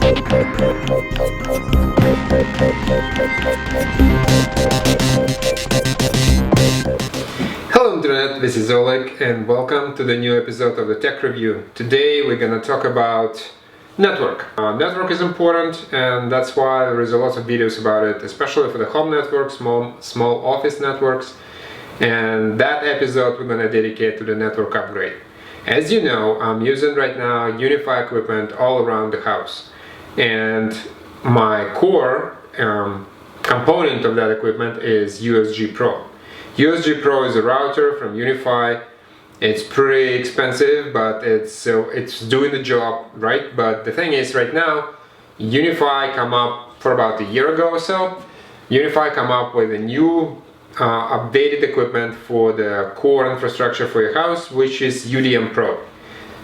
Hello Internet, this is Oleg and welcome to the new episode of the Tech Review. Today we're gonna talk about network. Network is important and that's why there is a lot of videos about it, especially for the home network, small office networks. And that episode we're gonna dedicate to the network upgrade. As you know, I'm using right now UNIFI equipment all around the house. And my core component of that equipment is USG Pro. USG Pro is a router from UNIFI. It's pretty expensive, but it's doing the job, right? But the thing is, right now, UNIFI come up for about a year ago or so. UNIFI come up with a new updated equipment for the core infrastructure for your house, which is UDM Pro.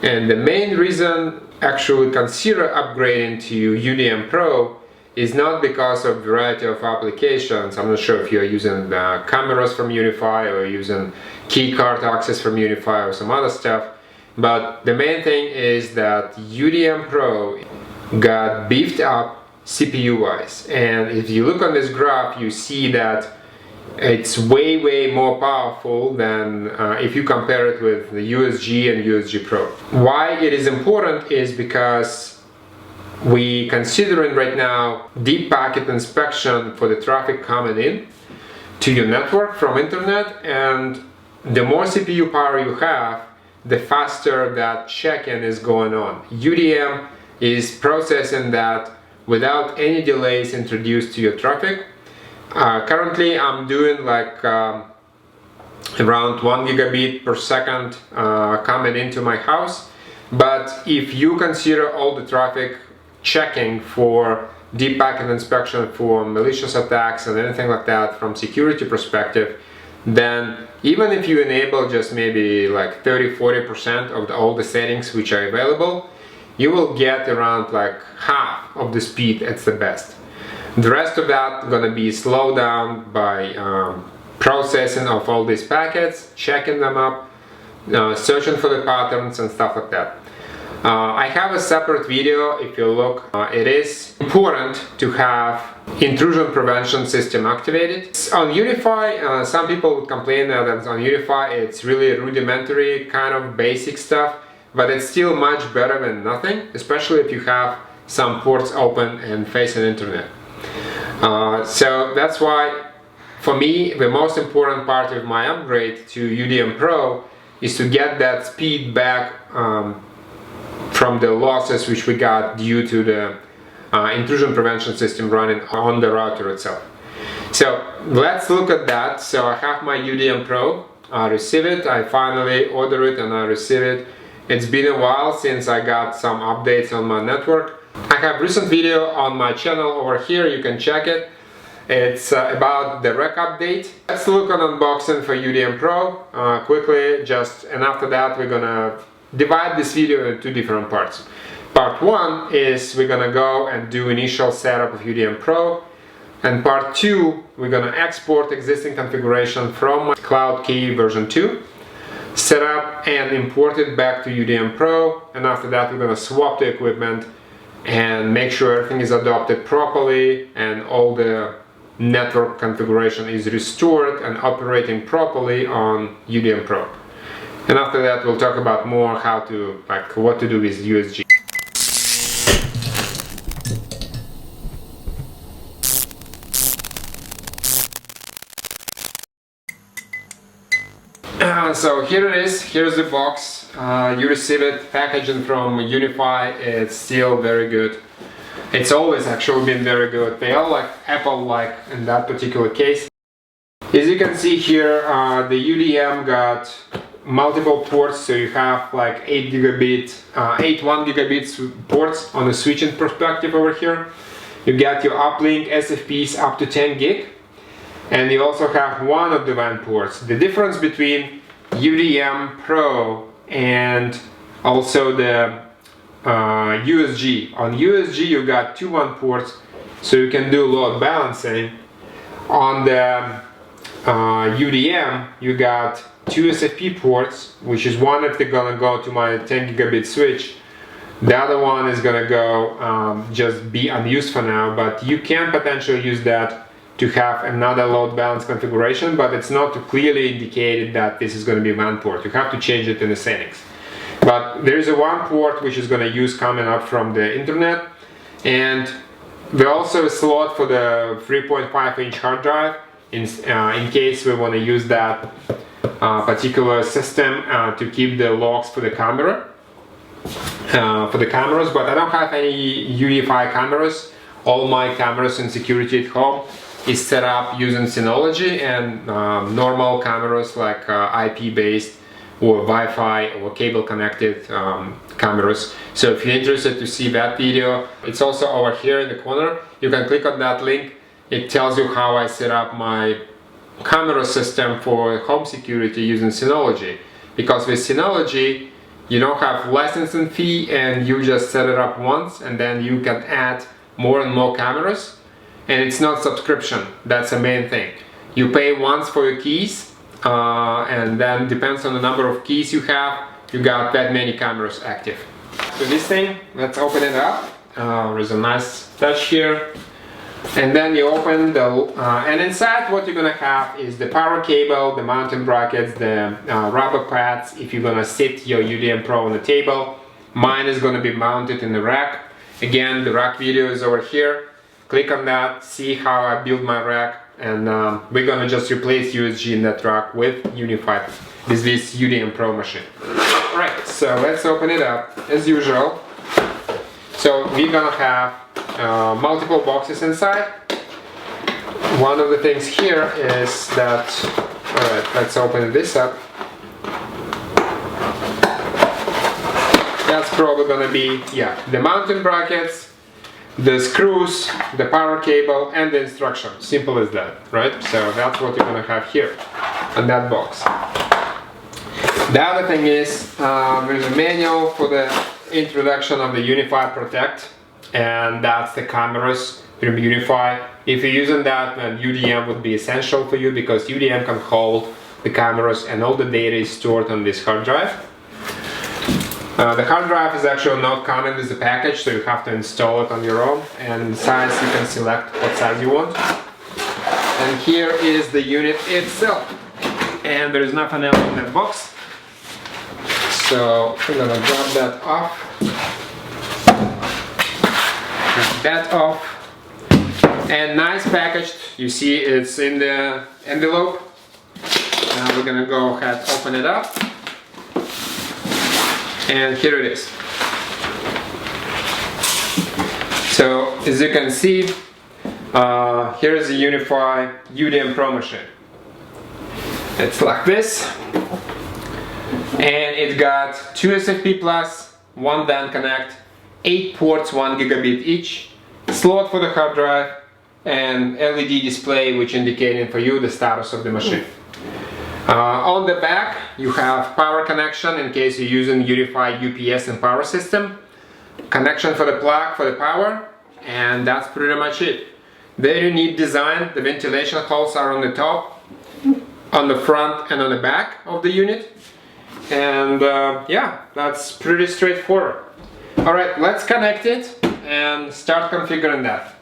And the main reason actually consider upgrading to UDM Pro is not because of variety of applications. I'm not sure if you're using cameras from UNIFI or using key card access from UNIFI or some other stuff, but the main thing is that UDM Pro got beefed up CPU wise, and if you look on this graph you see that it's way more powerful than if you compare it with the USG and USG Pro. Why it is important is because we considering right now deep packet inspection for the traffic coming in to your network from internet, and the more CPU power you have, the faster that check-in is going on. UDM is processing that without any delays introduced to your traffic. Currently I'm doing like around 1 gigabit per second coming into my house, but if you consider all the traffic checking for deep packet inspection for malicious attacks and anything like that from security perspective, then even if you enable just maybe like 30-40% of all the settings which are available, you will get around like half of the speed at the best. The rest of that gonna be slowed down by processing of all these packets, checking them up, searching for the patterns and stuff like that. I have a separate video. If you look, it is important to have intrusion prevention system activated. On UNIFI, some people would complain that on UNIFI it's really rudimentary kind of basic stuff, but it's still much better than nothing, especially if you have some ports open and facing internet. So that's why for me the most important part of my upgrade to UDM Pro is to get that speed back from the losses which we got due to the intrusion prevention system running on the router itself. So let's look at that. So I have my UDM Pro, I receive it, I finally order it and I receive it. It's been a while since I got some updates on my network. I have recent video on my channel over here, you can check it. It's about the rec update. Let's look at unboxing for UDM Pro quickly, and after that we're gonna divide this video into two different parts. Part 1 is we're gonna go and do initial setup of UDM Pro, and part 2 we're gonna export existing configuration from Cloud Key version 2, set up and import it back to UDM Pro, and after that we're gonna swap the equipment and make sure everything is adopted properly and all the network configuration is restored and operating properly on UDM Pro. And after that we'll talk about more how to, like, what to do with USG. So here it is, here's the box. You receive it, packaging from UNIFI. It's still very good. It's always actually been very good. They are like Apple-like in that particular case. As you can see here, the UDM got multiple ports, so you have like 8 1 gigabit ports on the switching perspective over here. You got your uplink SFPs up to 10 gig, and you also have one of the WAN ports. The difference between UDM Pro and also the USG. On USG you got 2 WAN ports, so you can do load balancing. On the UDM you got 2 SFP ports, which is one if they're gonna go to my 10 gigabit switch, The other one is gonna go just be unused for now, but you can potentially use that to have another load balance configuration, but it's not clearly indicated that this is going to be one port. You have to change it in the settings. But there is a one port which is going to use coming up from the internet, and there's also a slot for the 3.5-inch hard drive in case we want to use that particular system to keep the logs for the camera. For the cameras, but I don't have any UNIFI cameras. All my cameras in security at home is set up using Synology and normal cameras like IP based or Wi-Fi or cable connected cameras. So if you're interested to see that video, it's also over here in the corner. You can click on that link. It tells you how I set up my camera system for home security using Synology. Because with Synology, you don't have licensing fee and you just set it up once and then you can add more and more cameras. And it's not subscription, that's the main thing. You pay once for your keys and then depends on the number of keys you have, you got that many cameras active. So this thing, let's open it up. There's a nice touch here. And then you open the, and inside what you're gonna have is the power cable, the mounting brackets, the rubber pads if you're gonna sit your UDM Pro on the table. Mine is gonna be mounted in the rack. Again, the rack video is over here. Click on that, see how I build my rack, and we're gonna just replace USG in that rack with UNIFI, with this UDM Pro machine. Alright, so let's open it up as usual. So we're gonna have multiple boxes inside. One of the things here is that, alright, let's open this up. That's probably gonna be, yeah, the mounting brackets, the screws, the power cable, and the instructions. Simple as that, right? So that's what you're gonna have here on that box. The other thing is there's a manual for the introduction of the UNIFI Protect, and that's the cameras from UNIFI. If you're using that, then UDM would be essential for you because UDM can hold the cameras and all the data is stored on this hard drive. The hard drive is actually not coming with the package, so you have to install it on your own, and size you can select what size you want. And here is the unit itself, and there is nothing else in that box, so I'm gonna grab that off, and nice packaged. You see it's in the envelope. Now we're gonna go ahead, open it up. And here it is. So as you can see, here is the UNIFI UDM Pro machine. It's like this, and it got 2 SFP plus, 1 LAN connect, 8 ports, 1 gigabit each, slot for the hard drive, and LED display which indicating for you the status of the machine. On the back you have power connection in case you're using UNIFI UPS and power system, connection for the plug for the power, and that's pretty much it. Very neat design. The ventilation holes are on the top, on the front and on the back of the unit, and yeah, that's pretty straightforward. Alright, let's connect it and start configuring that.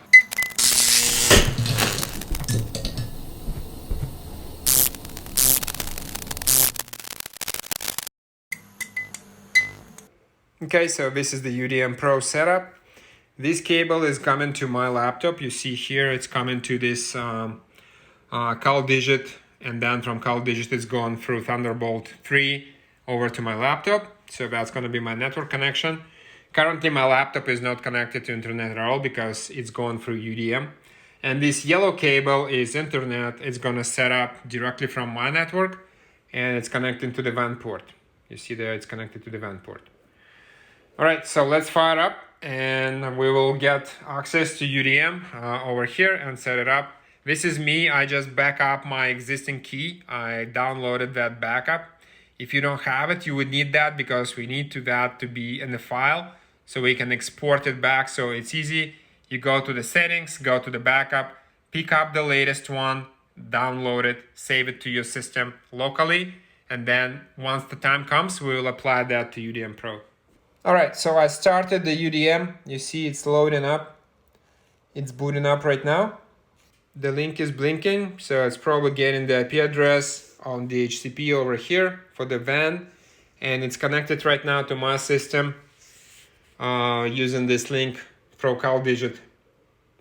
Okay, so this is the UDM Pro setup. This cable is coming to my laptop. You see here it's coming to this CalDigit, and then from CalDigit it's going through Thunderbolt 3 over to my laptop. So that's going to be my network connection. Currently my laptop is not connected to internet at all because it's going through UDM. And this yellow cable is internet. It's going to set up directly from my network, and it's connecting to the WAN port. You see there it's connected to the WAN port. Alright, so let's fire up and we will get access to UDM over here and set it up. This is me. I just back up my existing key. I downloaded that backup. If you don't have it, you would need that because we need that to be in the file so we can export it back. So it's easy. You go to the settings, go to the backup, pick up the latest one, download it, save it to your system locally, and then once the time comes, we will apply that to UDM Pro. All right, so I started the UDM. You see it's loading up. It's booting up right now. The link is blinking, so it's probably getting the IP address on the HTTP over here for the WAN, and it's connected right now to my system using this link ProCalDigit.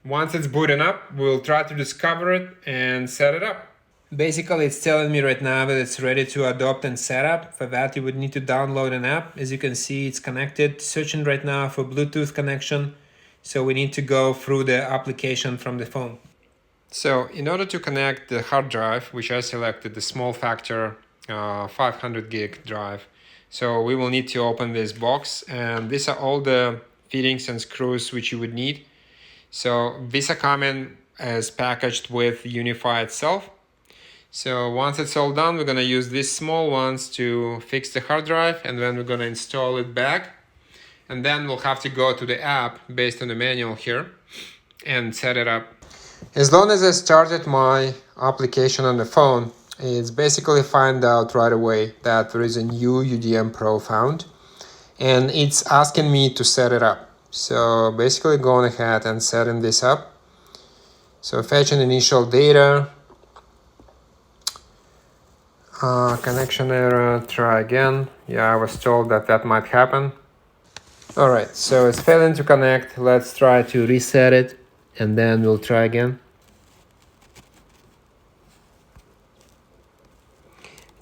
Once it's booting up, we'll try to discover it and set it up. Basically, it's telling me right now that it's ready to adopt and set up. For that, you would need to download an app. As you can see, it's connected, searching right now for Bluetooth connection. So we need to go through the application from the phone. So in order to connect the hard drive, which I selected, the small factor 500 gig drive, so we will need to open this box, and these are all the fittings and screws which you would need. So these are coming as packaged with UNIFI itself. So once it's all done, we're going to use these small ones to fix the hard drive, and then we're going to install it back. And then we'll have to go to the app based on the manual here and set it up. As long as I started my application on the phone, it's basically find out right away that there is a new UDM Pro found, and it's asking me to set it up. So basically going ahead and setting this up. So fetching initial data, connection error, try again. Yeah, I was told that that might happen. All right, so it's failing to connect. Let's try to reset it, and then we'll try again.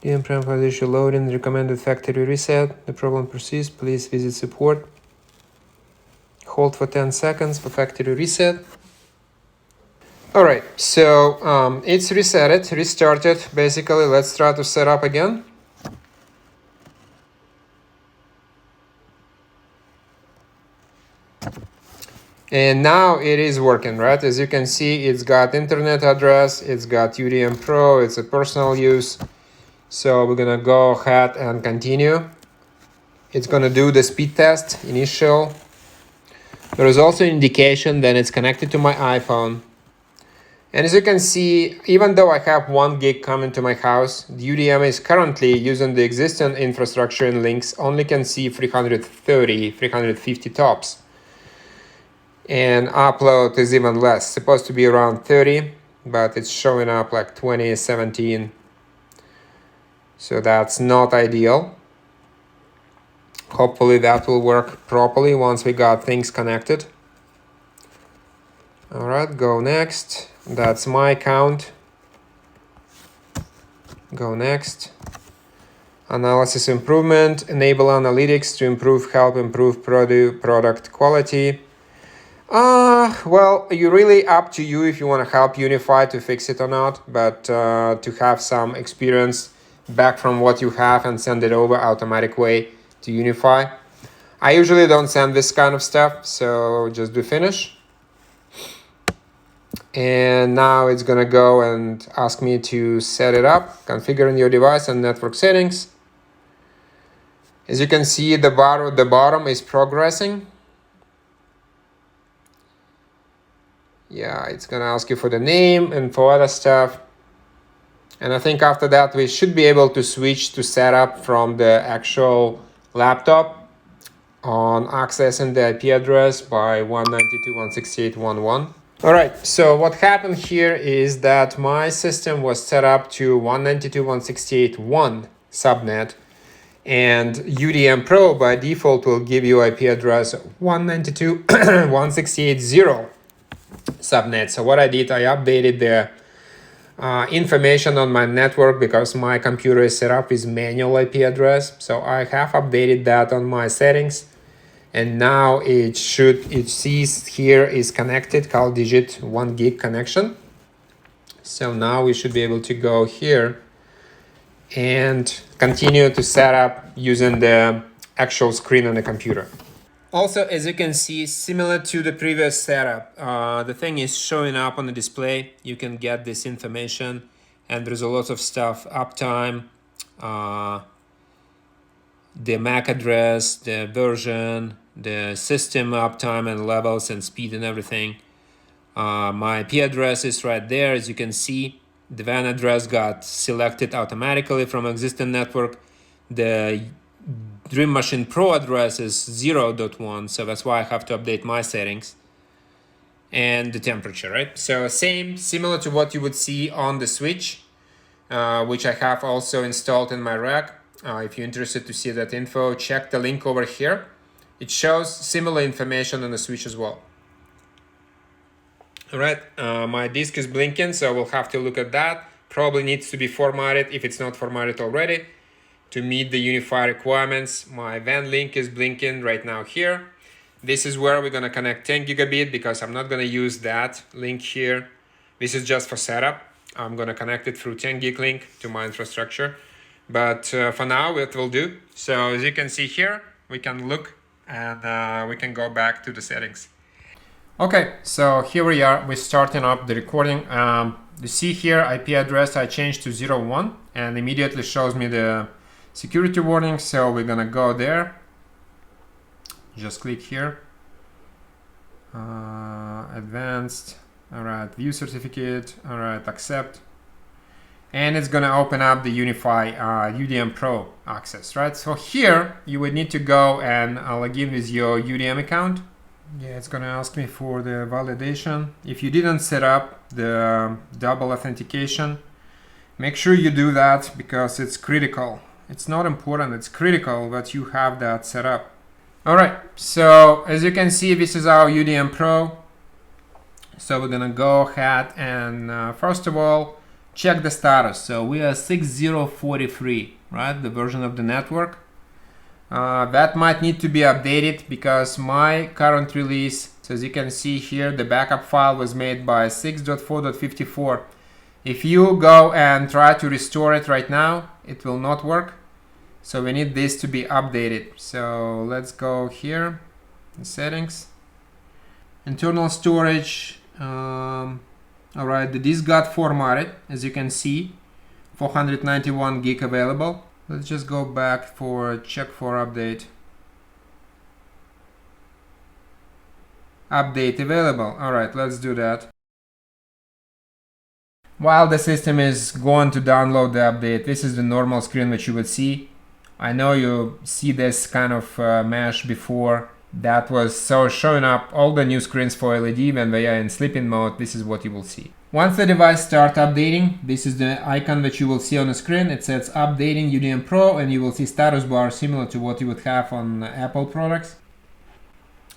UDM Pro issue loading, recommended factory reset. The problem persists. Please visit support. Hold for 10 seconds for factory reset. All right, so it's resetted, restarted. Basically, let's try to set up again. And now it is working, right? As you can see, it's got internet address, it's got UDM Pro, it's a personal use. So we're gonna go ahead and continue. It's gonna do the speed test, initial. There is also an indication that it's connected to my iPhone. And as you can see, even though I have 1 gig coming to my house, the UDM is currently using the existing infrastructure and links, only can see 330, 350 tops. And upload is even less, it's supposed to be around 30, but it's showing up like 20, 17. So that's not ideal. Hopefully that will work properly once we got things connected. All right, go next. That's my account. Go next. Analysis improvement. Enable analytics to improve, help improve product quality. Well, you really up to you if you want to help UNIFI to fix it or not, but to have some experience back from what you have and send it over automatic way to UNIFI. I usually don't send this kind of stuff, so just do finish. And now it's gonna go and ask me to set it up, configuring your device and network settings. As you can see, the bottom is progressing. Yeah, it's gonna ask you for the name and for other stuff. And I think after that, we should be able to switch to setup from the actual laptop on accessing the IP address by 192.168.1.1. All right, so what happened here is that my system was set up to 192.168.1 subnet, and UDM Pro by default will give you IP address 192.168.0 subnet. So what I did, I updated the information on my network because my computer is set up with manual IP address. So I have updated that on my settings. And now it sees here is connected, CalDigit 1 gig connection. So now we should be able to go here and continue to set up using the actual screen on the computer. Also, as you can see, similar to the previous setup, the thing is showing up on the display. You can get this information, and there's a lot of stuff, uptime, the MAC address, the version, the system uptime and levels and speed and everything. My IP address is right there. As you can see, the WAN address got selected automatically from existing network. The Dream Machine Pro address is 0.1, so that's why I have to update my settings. And the temperature, right? So similar to what you would see on the switch, which I have also installed in my rack. If you're interested to see that info, check the link over here. It shows similar information on the switch as well. All right, my disk is blinking, so we'll have to look at that. Probably needs to be formatted if it's not formatted already to meet the UNIFI requirements. My WAN link is blinking right now here. This is where we're gonna connect 10 gigabit because I'm not gonna use that link here. This is just for setup. I'm gonna connect it through 10 gig link to my infrastructure. But for now, it will do. So as you can see here, we can look and we can go back to the settings. Okay, so here we are. We're starting up the recording. You see here IP address I changed to 01 and immediately shows me the security warning. So we're gonna go there. Just click here. Advanced. All right, view certificate. All right, accept. And it's gonna open up the UNIFI Udm Pro access, right? So here you would need to go and log in with your UDM account. Yeah, it's gonna ask me for the validation. If you didn't set up the double authentication, make sure you do that because it's critical. It's not important, it's critical that you have that set up. All right, so as you can see, this is our UDM Pro. So we're gonna go ahead and first of all, check the status. So we are 6.0.43, right? The version of the network. That might need to be updated because my current release, so as you can see here, the backup file was made by 6.4.54. If you go and try to restore it right now, it will not work. So we need this to be updated. So let's go here, in settings, internal storage. All right, the disk got formatted, as you can see, 491 gig available. Let's just go back for check for update. Update available. All right, let's do that. While the system is going to download the update, this is the normal screen that you would see. I know you see this kind of mesh before. That was so showing up all the new screens for LED when they are in sleeping mode. This is what you will see. Once the device starts updating, this is the icon that you will see on the screen. It says updating UDM Pro and you will see status bar similar to what you would have on Apple products.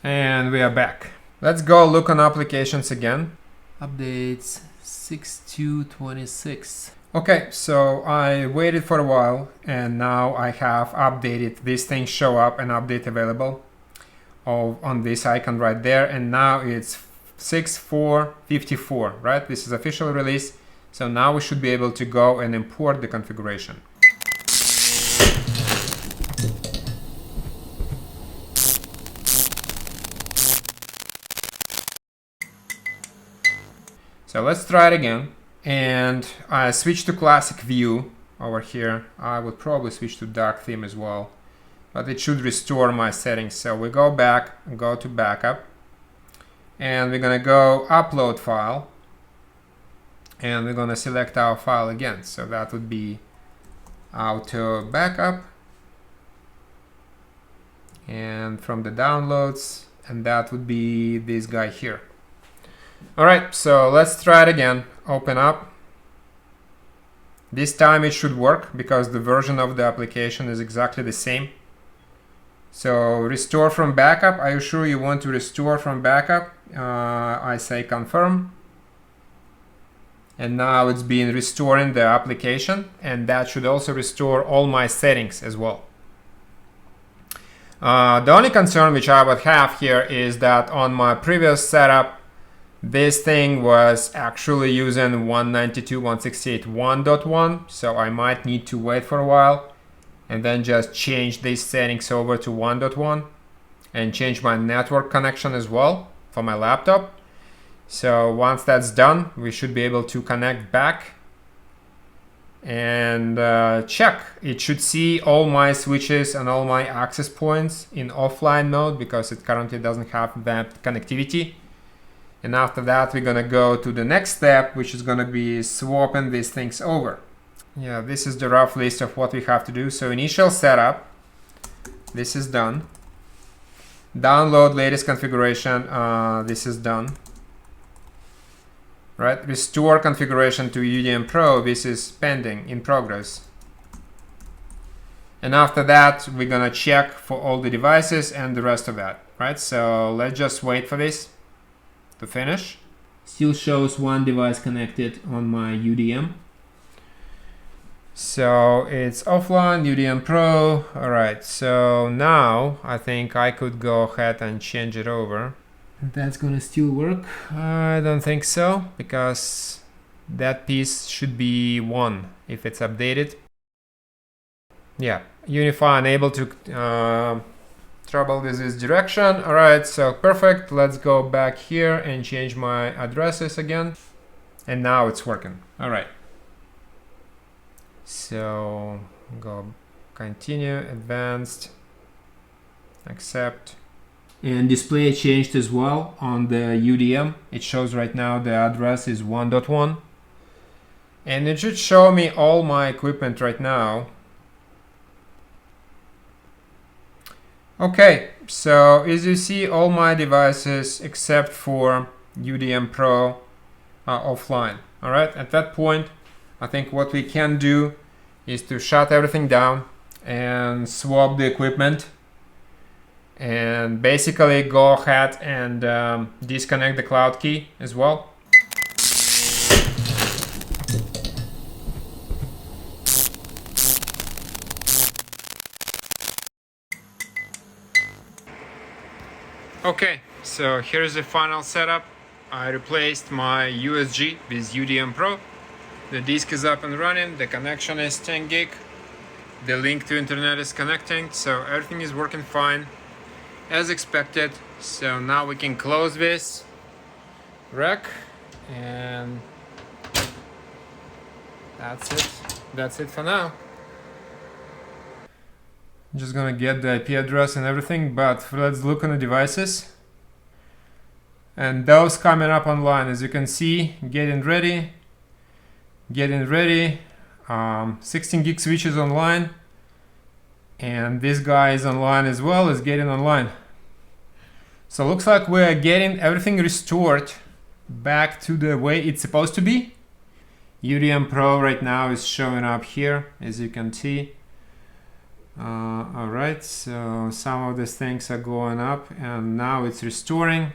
And we are back. Let's go look on applications again. Updates 6.2.26. Okay, so I waited for a while and now I have updated. These things show up and update available on this icon right there, and now it's 6.4.54, right? This is official release, so now we should be able to go and import the configuration. So let's try it again, and I switch to classic view over here. I would probably switch to dark theme as well, but it should restore my settings. So we go back and go to backup, and we're gonna go upload file, and we're gonna select our file again. So that would be auto backup, and from the downloads, and that would be this guy here. All right, so let's try it again. Open up. This time it should work because the version of the application is exactly the same. So restore from backup. Are you sure you want to restore from backup? I say confirm. And now it's being restoring the application, and that should also restore all my settings as well. The only concern which I would have here is that on my previous setup, this thing was actually using 192.168.1.1, so I might need to wait for a while and then just change these settings over to 1.1 and change my network connection as well for my laptop. So once that's done, we should be able to connect back and check. It should see all my switches and all my access points in offline mode because it currently doesn't have that connectivity. And after that, we're gonna go to the next step, which is gonna be swapping these things over. Yeah, this is the rough list of what we have to do. So initial setup, This is done. Download latest configuration. This is done. Right? Restore configuration to Udm Pro. This is pending, in progress. And after that, we're gonna check for all the devices and the rest of that. Right? So let's just wait for this to finish. Still shows one device connected on my UDM. So it's offline, UDM Pro. All right, so now I think I could go ahead and change it over. That's gonna still work? I don't think so, because that piece should be 1 if it's updated. Yeah, UNIFI unable to trouble with this direction. All right, so perfect. Let's go back here and change my addresses again. And now it's working. All right. So go continue, advanced, accept. And display changed as well on the UDM. It shows right now the address is 1.1. And it should show me all my equipment right now. Okay, so as you see, all my devices except for UDM Pro are offline. All right, at that point, I think what we can do is to shut everything down and swap the equipment and basically go ahead and disconnect the cloud key as well. Okay, so here's the final setup. I replaced my USG with UDM Pro. The disk is up and running, the connection is 10 gig, the link to internet is connecting, so everything is working fine as expected. So now we can close this rack, and that's it for now. Just gonna get the IP address and everything, but let's look on the devices. And those coming up online, as you can see, getting ready. 16 gig switches online, and this guy is online as well, is getting online. So looks like we're getting everything restored back to the way it's supposed to be. UDM Pro right now is showing up here, as you can see. All right, so some of these things are going up, and now it's restoring.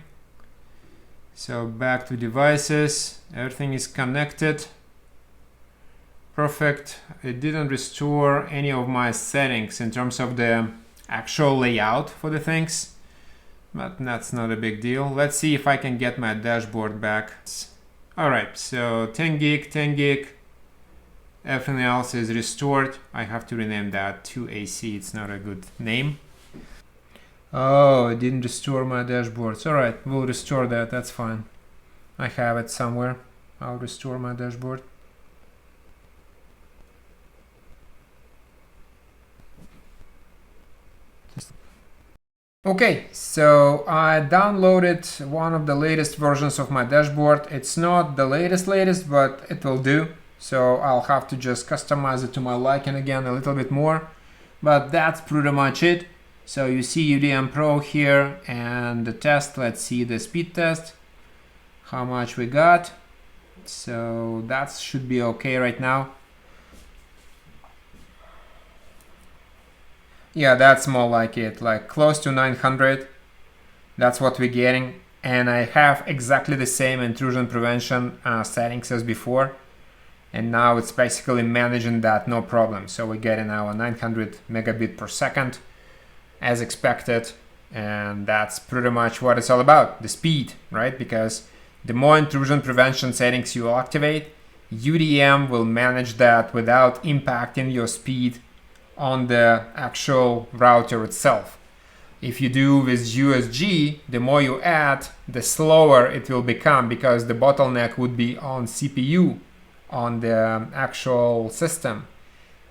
So back to devices, everything is connected. Perfect. It didn't restore any of my settings in terms of the actual layout for the things, but that's not a big deal. Let's see if I can get my dashboard back. All right, so 10 gig. Everything else is restored. I have to rename that to AC. It's not a good name. Oh, it didn't restore my dashboards. All right, we'll restore that. That's fine. I have it somewhere. I'll restore my dashboard. Okay, so I downloaded one of the latest versions of my dashboard. It's not the latest, but it will do. So I'll have to just customize it to my liking again a little bit more. But that's pretty much it. So you see UDM Pro here and the test. Let's see the speed test. How much we got. So that should be okay right now. Yeah, that's more like it, like close to 900. That's what we're getting. And I have exactly the same intrusion prevention settings as before. And now it's basically managing that, no problem. So we're getting our 900 megabit per second as expected. And that's pretty much what it's all about, the speed, right? Because the more intrusion prevention settings you activate, UDM will manage that without impacting your speed on the actual router itself. If you do with USG, the more you add, the slower it will become, because the bottleneck would be on CPU, on the actual system.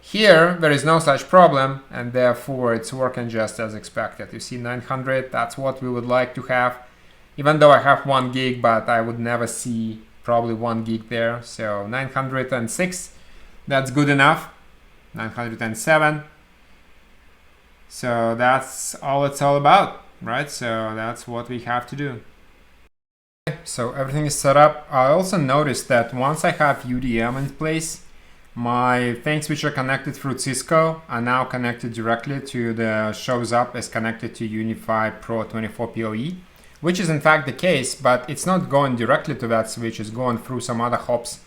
Here, there is no such problem, and therefore it's working just as expected. You see 900, that's what we would like to have. Even though I have 1 gig, but I would never see probably 1 gig there. So 906, that's good enough. 907. So that's all it's all about, right? So that's what we have to do. So everything is set up. I also noticed that once I have UDM in place, my things which are connected through Cisco are now connected directly to the shows up as connected to UNIFI Pro 24 PoE, which is in fact the case, but it's not going directly to that switch, it's going through some other hops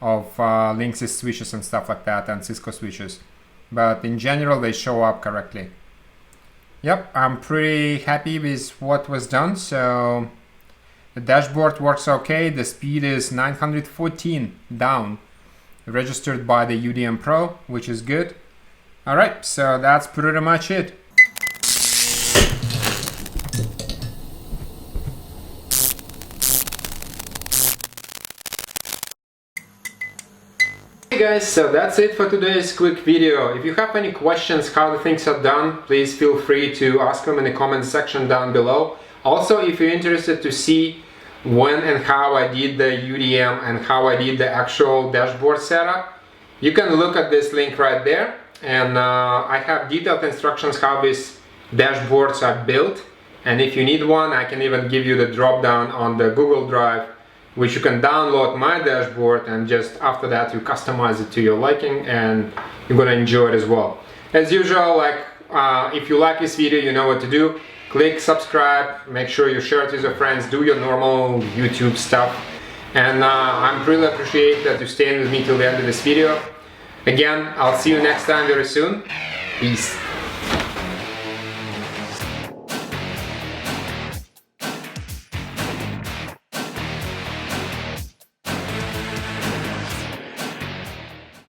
of Linksys switches and stuff like that, and Cisco switches. But in general, they show up correctly. Yep, I'm pretty happy with what was done. So the dashboard works okay. The speed is 914 down, registered by the UDM Pro, which is good. All right, so that's pretty much it. Hey guys, so that's it for today's quick video. If you have any questions how the things are done, please feel free to ask them in the comment section down below. Also, if you're interested to see when and how I did the UDM and how I did the actual dashboard setup, you can look at this link right there, and I have detailed instructions how these dashboards are built, and if you need one, I can even give you the drop down on the Google Drive, which you can download my dashboard, and just after that you customize it to your liking and you're gonna enjoy it as well. As usual, if you like this video, you know what to do. Click subscribe, make sure you share it with your friends, do your normal YouTube stuff, and I'm really appreciate that you staying with me till the end of this video. Again, I'll see you next time very soon. Peace.